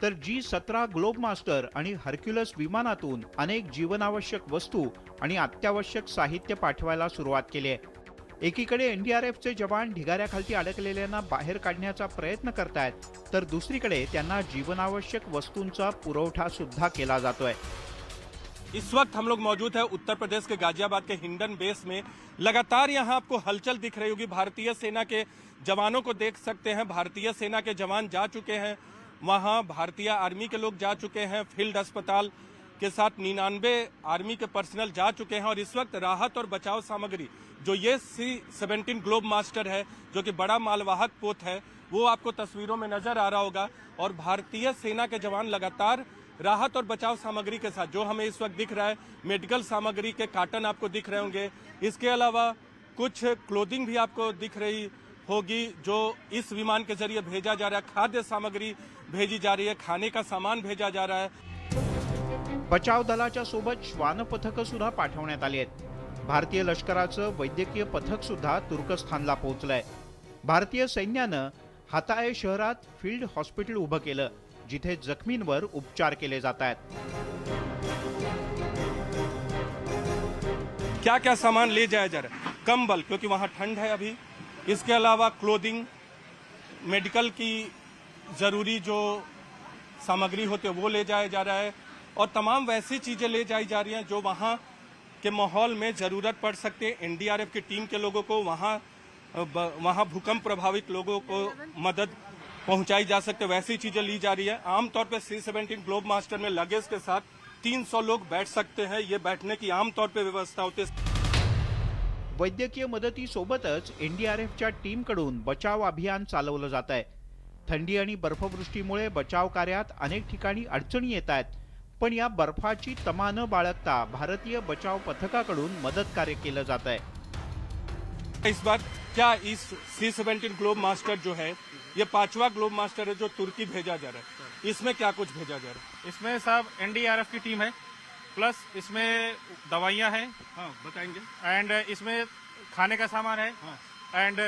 तर G-17 ग्लोब मास्टर आणि हर्क्युलस विमानातून अनेक जीवनावश्यक वस्तू आणि अत्यावश्यक साहित्य पाठवायला सुरुवात केली आहे. एकीकडे एनडीआरएफचे जवान ढिगाऱ्याखाली अडकलेल्यांना बाहेर काढण्याचा प्रयत्न करतायत तर दुसरीकडे त्यांना जीवनावश्यक वस्तूंचा पुरवठा सुद्धा केला जातोय. इस वक्त हम लोग मौजूद है उत्तर प्रदेश के गाजियाबाद के हिंडन बेस में. लगातार यहाँ आपको हलचल दिख रही होगी. भारतीय सेना के जवानों को देख सकते हैं. भारतीय सेना के जवान जा चुके हैं वहाँ, भारतीय आर्मी के लोग जा चुके हैं. फील्ड अस्पताल के साथ 99 आर्मी के पर्सनल जा चुके हैं और इस वक्त राहत और बचाव सामग्री जो ये C-17 ग्लोब मास्टर है जो कि बड़ा मालवाहक पोत है वो आपको तस्वीरों में नजर आ रहा होगा. और भारतीय सेना के जवान लगातार राहत और बचाव सामग्री के साथ, जो हमें इस वक्त दिख रहा है, मेडिकल सामग्री के कार्टन आपको दिख रहे होंगे. इसके अलावा कुछ क्लोथिंग भी आपको दिख रही होगी जो इस विमान के जरिए भेजा जा रहा है. खाद्य सामग्री भेजी जा रही है, खाने का सामान भेजा जा रहा है. बचाव दलाच्या सोबत श्वान पथकं सुद्धा पाठवण्यात आली आहेत. भारतीय लष्कराचं वैद्यकीय पथक सुद्धा तुर्कस्थानला पोहोचलंय. भारतीय सैन्यानं हाताय शहरात फील्ड हॉस्पिटल उभं केलं, जिथे जखमींवर उपचार केले जात आहेत. क्या क्या सामान ले जाया जा रहा है? कंबल, क्योंकि वहाँ ठंड है अभी. इसके अलावा क्लोथिंग, मेडिकल की ज़रूरी जो सामग्री होती है वो ले जाया जा रहा है, और तमाम वैसी चीज़ें ले जाई जा रही हैं जो वहाँ के माहौल में ज़रूरत पड़ सकती है. एनडीआरएफ की टीम के लोगों को वहाँ भूकंप प्रभावित लोगों को मदद पहुंचाई जा सकते, वैसी चीज़ें ली जा रही है. आमतौर पर C-17 ग्लोब मास्टर में लगेज के साथ 300 लोग बैठ सकते हैं. ये बैठने की आमतौर पर व्यवस्था होती है. वैद्यकीय मदतीसोबतच एनडीआरएफच्या टीमकडून बचाव अभियान चालवलं जात आहे. थंडी आणि बर्फवृष्टीमुळे बचाव कार्यात अनेक ठिकाणी अडचणी येत आहेत, पण या बर्फाची तमा न बाळगता भारतीय बचाव पथकाकडून मदत कार्य केलं जात आहे. इस बार क्या इस C-17 ग्लोब मास्टर जो है ये 5वां ग्लोब मास्टर है जो तुर्की भेजा जा रहा है, इसमें क्या कुछ भेजा जा रहा है? इसमें साहब एनडीआरएफ की टीम है, प्लस इसमें दवाइयाँ हैं. हाँ, बताएंगे. एंड इसमें खाने का सामान है. एंड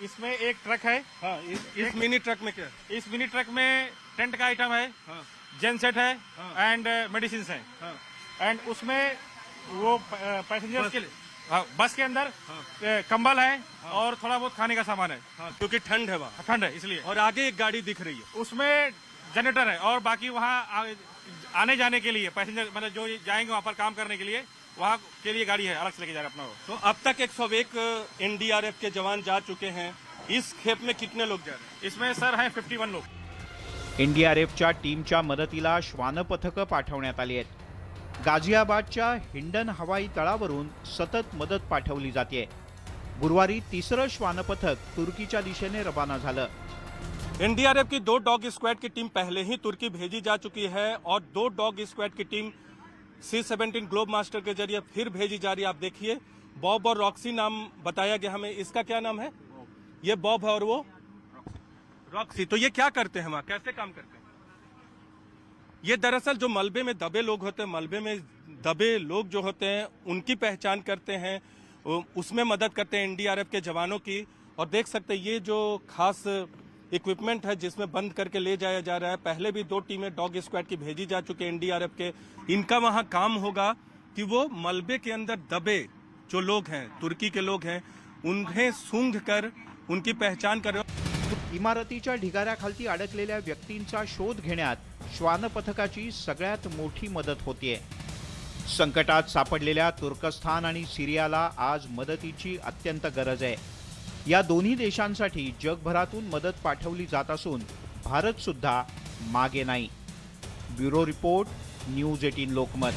इसमें एक ट्रक है. हाँ, इस मिनी ट्रक में क्या? इस मिनी ट्रक में टेंट का आइटम है, जेनसेट है, एंड मेडिसिन है. एंड उसमें वो पैसेंजर्स के लिए बस के अंदर कंबल है और थोड़ा बहुत खाने का सामान है. क्योंकि ठंड है वहाँ. ठंड है इसलिए. और आगे एक गाड़ी दिख रही है, उसमें जनरेटर है, और बाकी वहाँ आने जाने के लिए पैसेंजर मतलब जो जाएंगे वहाँ पर काम करने के लिए वहाँ के लिए गाड़ी है, अलग से लेके जा रहे अपना. तो अब तक 101 एनडीआरएफ के जवान जा चुके हैं. इस खेप में कितने लोग जा रहे हैं? इसमें सर हैं 51 लोग. एनडीआरएफच्या टीमच्या मदतीला श्वान पथकं पाठवण्यात आली आहेत. गाझियाबादच्या हिंडन हवाई तळावरून सतत मदत पाठवली जाते. गुरुवारी तिसरं श्वान पथक तुर्कीच्या दिशेने रवाना झालं. एनडीआरएफ की 2 डॉग स्क्वाड की टीम पहले ही तुर्की भेजी जा चुकी है, और 2 डॉग स्क्वाड की टीम C-17 ग्लोब मास्टर के जरिए फिर भेजी जा रही है. आप देखिए, बॉब और रॉक्सी नाम बताया गया हमें. इसका क्या नाम है? ये बॉब है और वो रॉक्सी. तो ये क्या करते हैं वहाँ, कैसे काम करते हैं? ये दरअसल जो मलबे में दबे लोग होते हैं, मलबे में दबे लोग जो होते हैं उनकी पहचान करते हैं, उसमें मदद करते हैं एनडीआरएफ के जवानों की. और देख सकते हैं ये जो खास इक्विपमेंट है जिसमें बंद करके ले जाया जा रहा है. पहले भी 2 टीमें डॉग स्क्वाड की भेजी जा चुकी है एनडीआरएफ के. इनका वहां काम होगा कि वो मलबे के अंदर दबे जो लोग हैं, तुर्की के लोग हैं, उन्हें सूंघ कर उनकी पहचान कर. इमारतीच्या ढिगाऱ्याखाली अडकलेल्या व्यक्तींचा शोध घेण्यात श्वान पथकाची सगळ्यात मोठी मदत होतीये. संकटात सापडलेल्या तुर्कस्थान आणि सिरियाला आज मदतीची अत्यंत गरज आहे. या दोन्ही देशांसाठी जगभरातून मदत पाठवली जात असून भारत सुद्धा मागे नाही. Bureau report, news 18 Lokmat.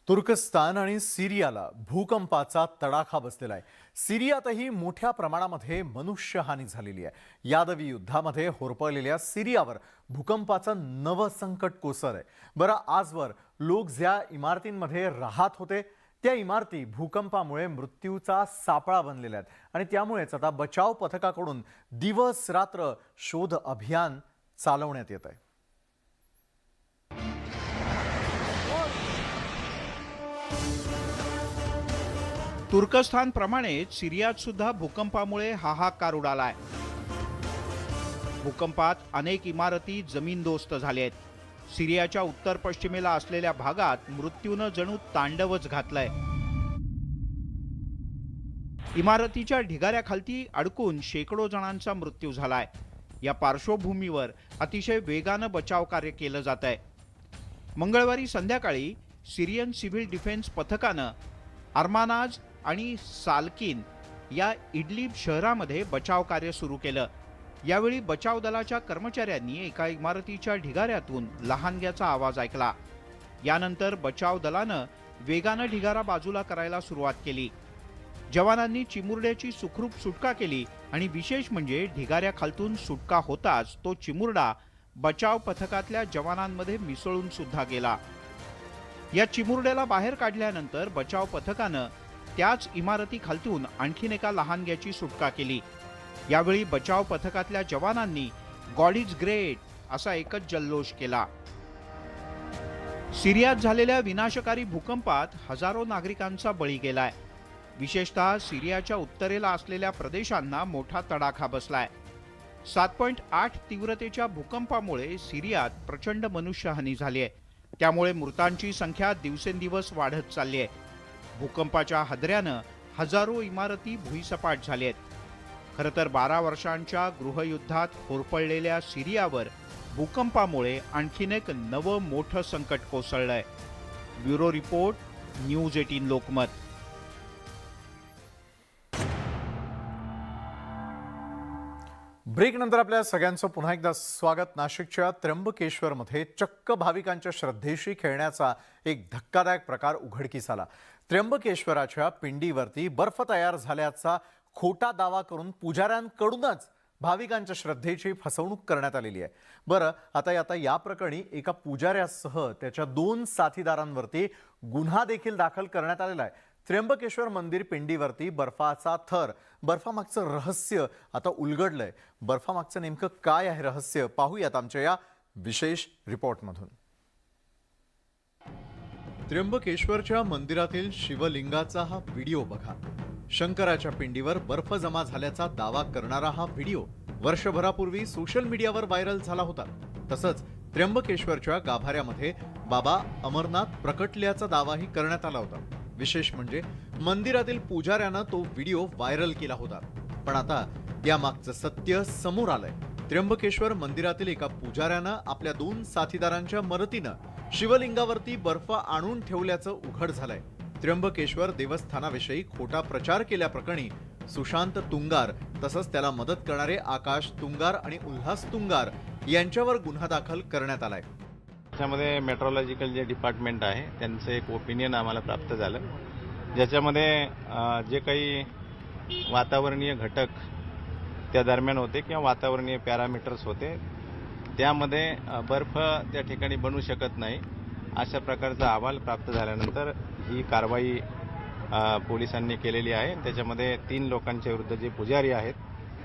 तुर्कस्तान आणि सिरियाला भूकंपाचा तडाखा बसलेला आहे. सिरियातही मोठ्या प्रमाणामध्ये मनुष्यहानी झालेली आहे. यादवी युद्धामध्ये होरपळलेल्या सिरियावर भूकंपाचं नवं संकट कोसळलंय. बरं, आजवर लोक ज्या इमारतींमध्ये राहत होते त्या इमारती भूकंपामुळे मृत्यूचा सापळा बनलेल्या आहेत आणि त्यामुळेच आता बचाव पथकाकडून दिवस रात्र शोध अभियान चालवण्यात येत आहे. तुर्कस्थानप्रमाणेच सिरियात सुद्धा भूकंपामुळे हाहाकार उडालाय. भूकंपात अनेक इमारती जमीनदोस्त झाल्या आहेत. सिरियाच्या उत्तर पश्चिमेला असलेल्या भागात मृत्यूनं जणू तांडवच घातलंय. इमारतीच्या ढिगाऱ्याखाली अडकून शेकडो जणांचा मृत्यू झालाय. या पार्श्वभूमीवर अतिशय वेगानं बचाव कार्य केलं जात आहे. मंगळवारी संध्याकाळी सिरियन सिव्हिल डिफेन्स पथकानं अरमानाज आणि सालकिन या इडलिब शहरामध्ये बचाव कार्य सुरू केलं. यावेळी बचाव दलाच्या कर्मचाऱ्यांनी एका इमारतीच्या ढिगाऱ्यातून लहानग्याचा आवाज ऐकला. यानंतर बचाव दलानं वेगानं ढिगारा बाजूला करायला सुरुवात केली. जवानांनी चिमुरड्याची सुखरूप सुटका केली आणि विशेष म्हणजे ढिगाऱ्याखालतून सुटका होताच तो चिमुरडा बचाव पथकातल्या जवानांमध्ये मिसळून सुद्धा गेला. या चिमुरड्याला बाहेर काढल्यानंतर बचाव पथकानं त्याच इमारतीखालतून आणखीन एका लहानग्याची सुटका केली. यावेळी बचाव पथकातल्या जवानांनी गॉड इज ग्रेट असा एकच जल्लोष केला. सिरियात झालेल्या विनाशकारी भूकंपात हजारो नागरिकांचा बळी गेलाय. विशेषतः सिरियाच्या उत्तरेला असलेल्या प्रदेशांना मोठा तडाखा बसलाय. 7.8 तीव्रतेच्या भूकंपामुळे सिरियात प्रचंड मनुष्यहानी झाली आहे. त्यामुळे मृतांची संख्या दिवसेंदिवस वाढत चालली आहे. भूकंपाच्या हादऱ्यानं हजारो इमारती भुईसपाट झाल्या आहेत. खरं तर 12 वर्षांच्या गृहयुद्धात होरपळलेल्या सिरियावर भूकंपामुळे आणखीन एक नवं मोठं संकट कोसळलंय. Bureau report, news 18 Lokmat. Break नंतर आपल्या सगळ्यांचं पुन्हा एकदा स्वागत. नाशिकच्या त्र्यंबकेश्वरमध्ये चक्क भाविकांच्या श्रद्धेशी खेळण्याचा एक धक्कादायक प्रकार उघडकीस आला. त्र्यंबकेश्वराच्या पिंडीवरती बर्फ तयार झाल्याचा खोटा दावा करून पुजाऱ्यांकडूनच भाविकांच्या श्रद्धेची फसवणूक करण्यात आलेली आहे. बरं, आता या प्रकरणी एका पुजाऱ्यासह त्याच्या 2 साथीदारांवरती गुन्हा देखील दाखल करण्यात आलेला आहे. त्र्यंबकेश्वर मंदिर पिंडीवरती बर्फाचा थर, बर्फामागचं रहस्य आता उलगडलंय. बर्फामागचं नेमकं काय आहे रहस्य, पाहूयात आमच्या या विशेष रिपोर्टमधून. त्र्यंबकेश्वरच्या मंदिरातील शिवलिंगाचा हा व्हिडिओ बघा. शंकराच्या पिंडीवर बर्फ जमा झाल्याचा दावा करणारा हा व्हिडिओ वर्षभरापूर्वी सोशल मीडियावर व्हायरल झाला होता. तसंच त्र्यंबकेश्वरच्या गाभाऱ्यामध्ये बाबा अमरनाथ प्रकटल्याचा दावाही करण्यात आला होता. विशेष म्हणजे मंदिरातील पुजाऱ्यानं तो व्हिडिओ व्हायरल केला होता. पण आता यामागचं सत्य समोर आलंय. त्र्यंबकेश्वर मंदिरातील एका पुजाऱ्यानं आपल्या 2 साथीदारांच्या मदतीनं शिवलिंगावरती बर्फ आणून ठेवल्याचं उघड झालंय. त्र्यंबकेश्वर देवस्थानाविषयी खोटा प्रचार केल्याप्रकरणी सुशांत तुंगार तसंच त्याला मदत करणारे आकाश तुंगार आणि उल्हास तुंगार यांच्यावर गुन्हा दाखल करण्यात आलाय. त्याच्यामध्ये मेट्रोलॉजिकल जे डिपार्टमेंट आहे त्यांचं एक ओपिनियन आम्हाला प्राप्त झालं, ज्याच्यामध्ये जे काही वातावरणीय घटक त्या दरम्यान होते किंवा वातावरणीय पॅरामीटर्स होते, त्यामध्ये बर्फ त्या ठिकाणी बनू शकत नाही अशा प्रकारचा अहवाल प्राप्त झाल्यानंतर ही कारवाई पोलिसांनी केलेली आहे. त्याच्यामध्ये 3 लोकांच्या विरुद्ध जे पुजारी आहेत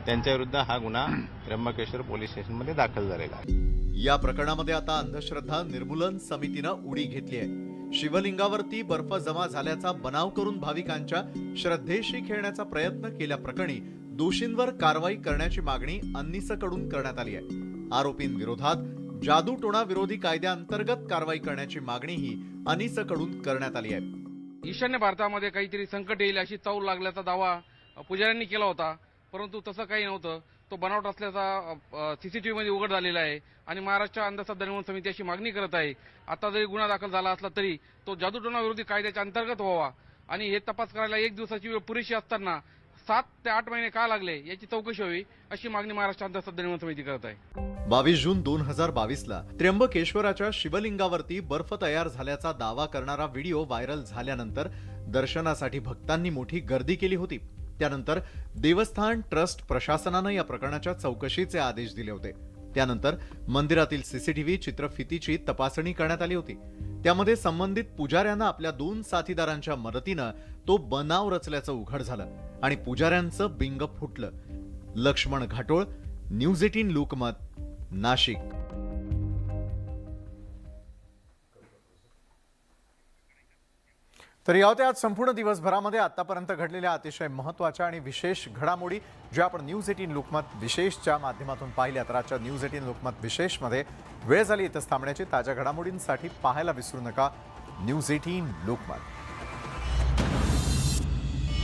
त्यांच्या विरुद्ध हा गुन्हा त्र्यंबकेश्वर पोलीस स्टेशनमध्ये दाखल झालेला आहे. या प्रकरणामध्ये आता अंधश्रद्धा निर्मूलन समितीनं उडी घेतली आहे. शिवलिंगावरती बर्फ जमा झाल्याचा बनाव करून भाविकांच्या श्रद्धेशी खेळण्याचा प्रयत्न केल्याप्रकरणी दोषींवर कारवाई करण्याची मागणी अन्निसकडून करण्यात आली आहे. आरोपींविरोधात जादूटोणा विरोधी कायद्याअंतर्गत कारवाई करण्याची मागणीही अन्निसकडून करण्यात आली आहे. ईशान्य भारतामध्ये काहीतरी संकट येईल अशी चाहूल लागल्याचा दावा पुजाऱ्यांनी केला होता, परंतु तसं काही नव्हतं. तो बनावट असल्याचा सीसीटीव्ही मध्ये उघड झालेला आहे आणि महाराष्ट्र अंधश्रद्धा निर्मूलन समिती अशी मागणी करत आहे. आता जरी गुन्हा दाखल झाला असला तरी तो जादूटोणा विरोधी कायद्याच्या अंतर्गत व्हावा आणि हे तपास करायला 1 दिवसाची वेळ पुरेशी असताना 7 ते 8 महिने का लागले याची चौकशी व्हावी अशी मागणी महाराष्ट्र अंधश्रद्धा निर्मूलन समिती करत आहे. 22 जून 2022ला त्र्यंबकेश्वराच्या शिवलिंगावरती बर्फ तयार झाल्याचा दावा करणारा व्हिडिओ व्हायरल झाल्यानंतर दर्शनासाठी भक्तांनी मोठी गर्दी केली होती. त्यानंतर देवस्थान ट्रस्ट प्रशासनानं या प्रकरणाच्या चौकशीचे आदेश दिले होते. त्यानंतर मंदिरातील सीसीटीव्ही चित्रफितीची तपासणी करण्यात आली होती. त्यामध्ये संबंधित पुजाऱ्यांना आपल्या 2 साथीदारांच्या मदतीनं तो बनाव रचल्याचं उघड झालं आणि पुजाऱ्यांचं बिंग फुटलं. लक्ष्मण घाटोळ, न्यूज 18 लोकमत, नाशिक. तर या होत्या आज संपूर्ण दिवसभरामध्ये आतापर्यंत घडलेल्या अतिशय महत्त्वाच्या आणि विशेष घडामोडी ज्या आपण न्यूज 18 लोकमत विशेषच्या माध्यमातून पाहिल्या. तर आजच्या न्यूज 18 लोकमत विशेषमध्ये वेळ झाली इथंच थांबण्याची. ताज्या घडामोडींसाठी पाहायला विसरू नका न्यूज 18 लोकमत.